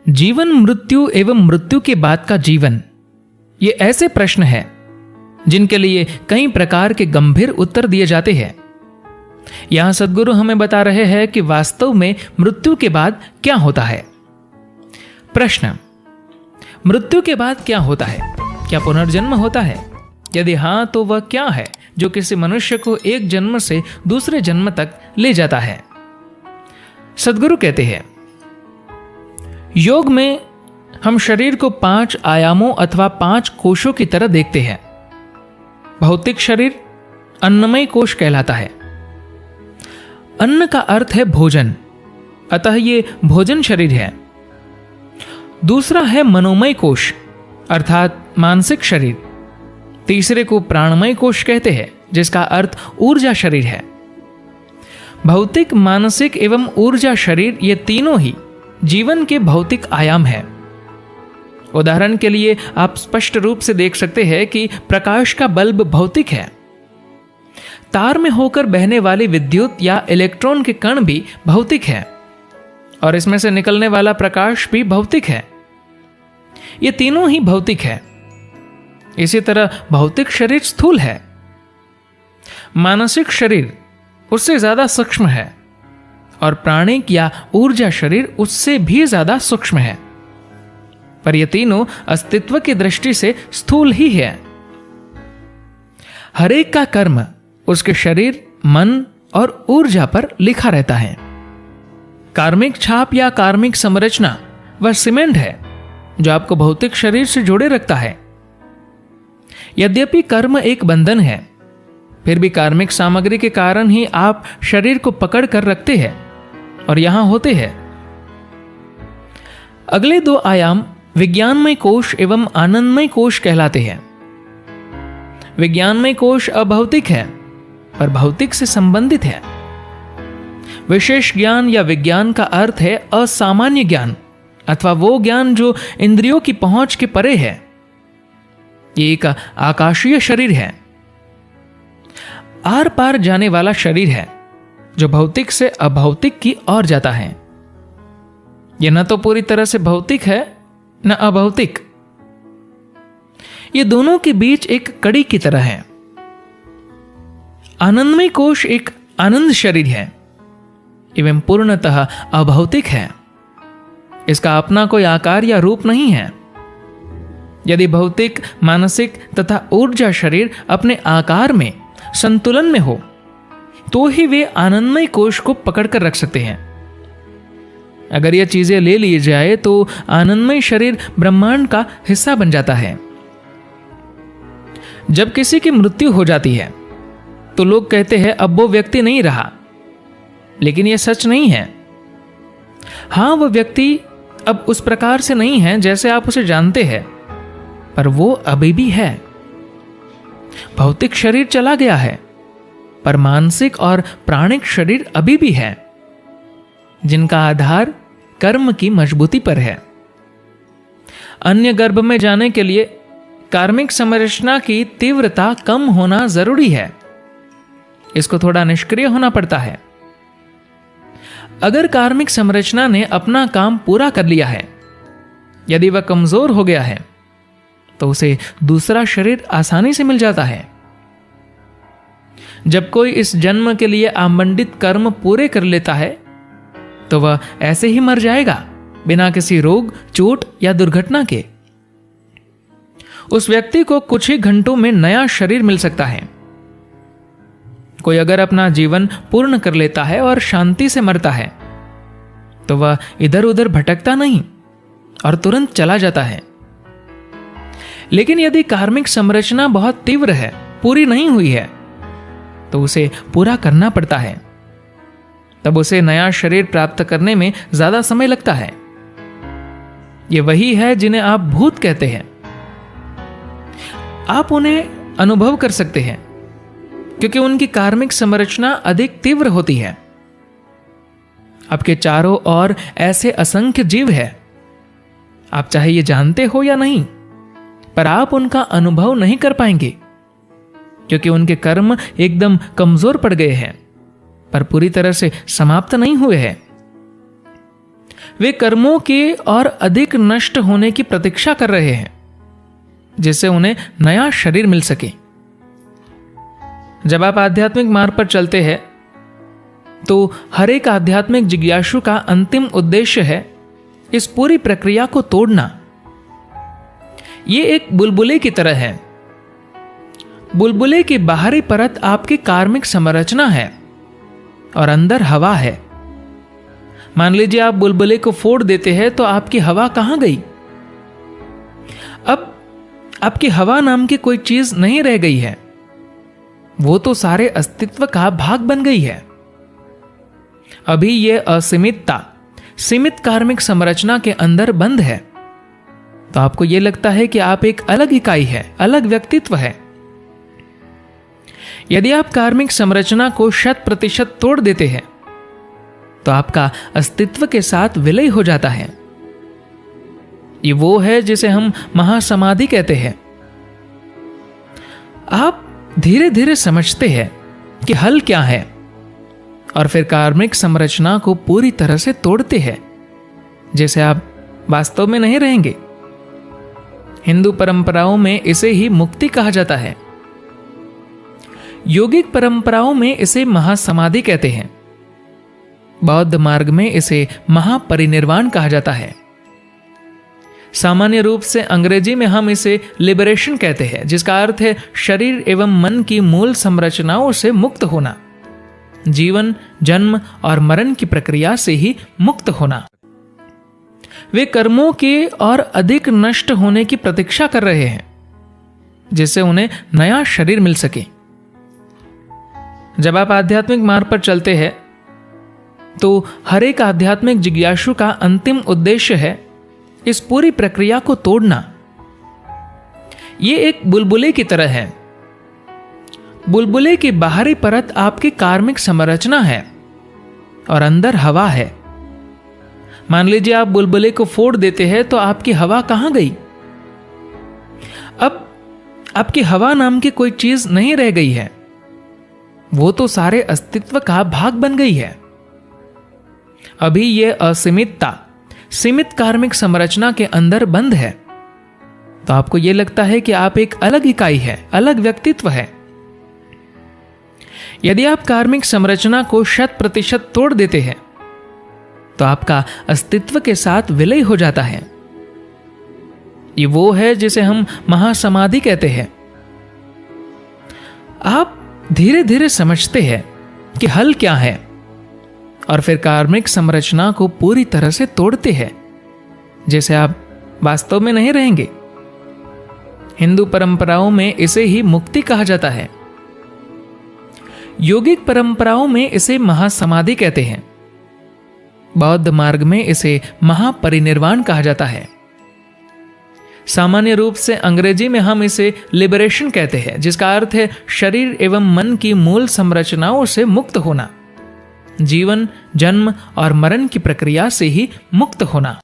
जीवन, मृत्यु एवं मृत्यु के बाद का जीवन, ये ऐसे प्रश्न हैं जिनके लिए कई प्रकार के गंभीर उत्तर दिए जाते हैं। यहां सद्गुरु हमें बता रहे हैं कि वास्तव में मृत्यु के बाद क्या होता है। प्रश्न: मृत्यु के बाद क्या होता है? क्या पुनर्जन्म होता है? यदि हां तो वह क्या है जो किसी मनुष्य को एक जन्म से दूसरे जन्म तक ले जाता है? सद्गुरु कहते हैं, योग में हम शरीर को 5 आयामों अथवा 5 कोशों की तरह देखते हैं। भौतिक शरीर अन्नमय कोश कहलाता है। अन्न का अर्थ है भोजन, अतः ये भोजन शरीर है। दूसरा है मनोमय कोश अर्थात मानसिक शरीर। तीसरे को प्राणमय कोश कहते हैं, जिसका अर्थ ऊर्जा शरीर है। भौतिक, मानसिक एवं ऊर्जा शरीर ये तीनों ही जीवन के भौतिक आयाम है। उदाहरण के लिए आप स्पष्ट रूप से देख सकते हैं कि प्रकाश का बल्ब भौतिक है। तार में होकर बहने वाली विद्युत या इलेक्ट्रॉन के कण भी भौतिक है और इसमें से निकलने वाला प्रकाश भी भौतिक है। ये तीनों ही भौतिक है। इसी तरह भौतिक शरीर स्थूल है। मानसिक शरीर उससे ज्यादा सूक्ष्म है और प्राणिक या ऊर्जा शरीर उससे भी ज्यादा सूक्ष्म है। पर ये तीनों अस्तित्व की दृष्टि से स्थूल ही है। हरेक का कर्म उसके शरीर, मन और ऊर्जा पर लिखा रहता है। कार्मिक छाप या कार्मिक संरचना वह सीमेंट है जो आपको भौतिक शरीर से जोड़े रखता है। यद्यपि कर्म एक बंधन है, फिर भी कार्मिक सामग्री के कारण ही आप शरीर को पकड़ कर रखते हैं और यहां होते हैं। अगले 2 आयाम विज्ञानमय कोश एवं आनंदमय कोश कहलाते हैं। विज्ञानमय कोश अभौतिक है पर भौतिक से संबंधित है। विशेष ज्ञान या विज्ञान का अर्थ है असामान्य ज्ञान अथवा वो ज्ञान जो इंद्रियों की पहुंच के परे है। ये एक आकाशीय शरीर है, आर पार जाने वाला शरीर है जो भौतिक से अभौतिक की ओर जाता है। यह न तो पूरी तरह से भौतिक है न अभौतिक। ये दोनों के बीच एक कड़ी की तरह है। आनंदमय कोश एक आनंद शरीर है एवं पूर्णतः अभौतिक है। इसका अपना कोई आकार या रूप नहीं है। यदि भौतिक, मानसिक तथा ऊर्जा शरीर अपने आकार में संतुलन में हो तो ही वे आनंदमय कोश को पकड़ कर रख सकते हैं। अगर यह चीजें ले ली जाए तो आनंदमय शरीर ब्रह्मांड का हिस्सा बन जाता है। जब किसी की मृत्यु हो जाती है तो लोग कहते हैं अब वो व्यक्ति नहीं रहा, लेकिन यह सच नहीं है। हां, वह व्यक्ति अब उस प्रकार से नहीं है जैसे आप उसे जानते हैं, पर वो अभी भी है। भौतिक शरीर चला गया है पर मानसिक और प्राणिक शरीर अभी भी है, जिनका आधार कर्म की मजबूती पर है। अन्य गर्भ में जाने के लिए कार्मिक संरचना की तीव्रता कम होना जरूरी है। इसको थोड़ा निष्क्रिय होना पड़ता है। अगर कार्मिक संरचना ने अपना काम पूरा कर लिया है, यदि वह कमजोर हो गया है तो उसे दूसरा शरीर आसानी से मिल जाता है। जब कोई इस जन्म के लिए आमंडित कर्म पूरे कर लेता है तो वह ऐसे ही मर जाएगा, बिना किसी रोग, चोट या दुर्घटना के। उस व्यक्ति को कुछ ही घंटों में नया शरीर मिल सकता है। कोई अगर अपना जीवन पूर्ण कर लेता है और शांति से मरता है तो वह इधर उधर भटकता नहीं और तुरंत चला जाता है। लेकिन यदि कार्मिक संरचना बहुत तीव्र है, पूरी नहीं हुई है, तो उसे पूरा करना पड़ता है। तब उसे नया शरीर प्राप्त करने में ज्यादा समय लगता है। ये वही है जिन्हें आप भूत कहते हैं। आप उन्हें अनुभव कर सकते हैं क्योंकि उनकी कार्मिक संरचना अधिक तीव्र होती है। आपके चारों ओर ऐसे असंख्य जीव हैं। आप चाहे ये जानते हो या नहीं, पर आप उनका अनुभव नहीं कर पाएंगे क्योंकि उनके कर्म एकदम कमजोर पड़ गए हैं, पर पूरी तरह से समाप्त नहीं हुए हैं। वे कर्मों के और अधिक नष्ट होने की प्रतीक्षा कर रहे हैं, जिससे उन्हें नया शरीर मिल सके। जब आप आध्यात्मिक मार्ग पर चलते हैं तो हर एक आध्यात्मिक जिज्ञासु का अंतिम उद्देश्य है इस पूरी प्रक्रिया को तोड़ना। ये एक बुलबुले की तरह है। बुलबुले की बाहरी परत आपकी कार्मिक संरचना है और अंदर हवा है। मान लीजिए आप बुलबुले को फोड़ देते हैं तो आपकी हवा कहां गई? अब आपकी हवा नाम की कोई चीज नहीं रह गई है, वो तो सारे अस्तित्व का भाग बन गई है। अभी यह असीमितता सीमित कार्मिक संरचना के अंदर बंद है, तो आपको यह लगता है कि आप एक अलग इकाई है, अलग व्यक्तित्व है। यदि आप कार्मिक संरचना को 100% तोड़ देते हैं तो आपका अस्तित्व के साथ विलय हो जाता है। ये वो है जिसे हम महासमाधि कहते हैं। आप धीरे धीरे समझते हैं कि हल क्या है और फिर कार्मिक संरचना को पूरी तरह से तोड़ते हैं, जैसे आप वास्तव में नहीं रहेंगे। हिंदू परंपराओं में इसे ही मुक्ति कहा जाता है। योगिक परंपराओं में इसे महासमाधि कहते हैं। बौद्ध मार्ग में इसे महापरिनिर्वाण कहा जाता है। सामान्य रूप से अंग्रेजी में हम इसे लिबरेशन कहते हैं, जिसका अर्थ है शरीर एवं मन की मूल संरचनाओं से मुक्त होना, जीवन, जन्म और मरण की प्रक्रिया से ही मुक्त होना। वे कर्मों के और अधिक नष्ट होने की प्रतीक्षा कर रहे हैं, जिससे उन्हें नया शरीर मिल सके। जब आप आध्यात्मिक मार्ग पर चलते हैं तो हर एक आध्यात्मिक जिज्ञासु का अंतिम उद्देश्य है इस पूरी प्रक्रिया को तोड़ना। यह एक बुलबुले की तरह है। बुलबुले की बाहरी परत आपकी कार्मिक संरचना है और अंदर हवा है। मान लीजिए आप बुलबुले को फोड़ देते हैं तो आपकी हवा कहां गई? अब आपकी हवा नाम की कोई चीज नहीं रह गई है, वो तो सारे अस्तित्व का भाग बन गई है। अभी यह असीमितता सीमित कार्मिक संरचना के अंदर बंद है, तो आपको यह लगता है कि आप एक अलग इकाई है, अलग व्यक्तित्व है। यदि आप कार्मिक संरचना को 100% तोड़ देते हैं तो आपका अस्तित्व के साथ विलय हो जाता है। ये वो है जिसे हम महासमाधि कहते हैं। आप धीरे धीरे समझते हैं कि हल क्या है और फिर कार्मिक संरचना को पूरी तरह से तोड़ते हैं, जैसे आप वास्तव में नहीं रहेंगे। हिंदू परंपराओं में इसे ही मुक्ति कहा जाता है। योगिक परंपराओं में इसे महासमाधि कहते हैं। बौद्ध मार्ग में इसे महापरिनिर्वाण कहा जाता है। सामान्य रूप से अंग्रेजी में हम इसे लिबरेशन कहते हैं, जिसका अर्थ है शरीर एवं मन की मूल संरचनाओं से मुक्त होना, जीवन, जन्म और मरण की प्रक्रिया से ही मुक्त होना।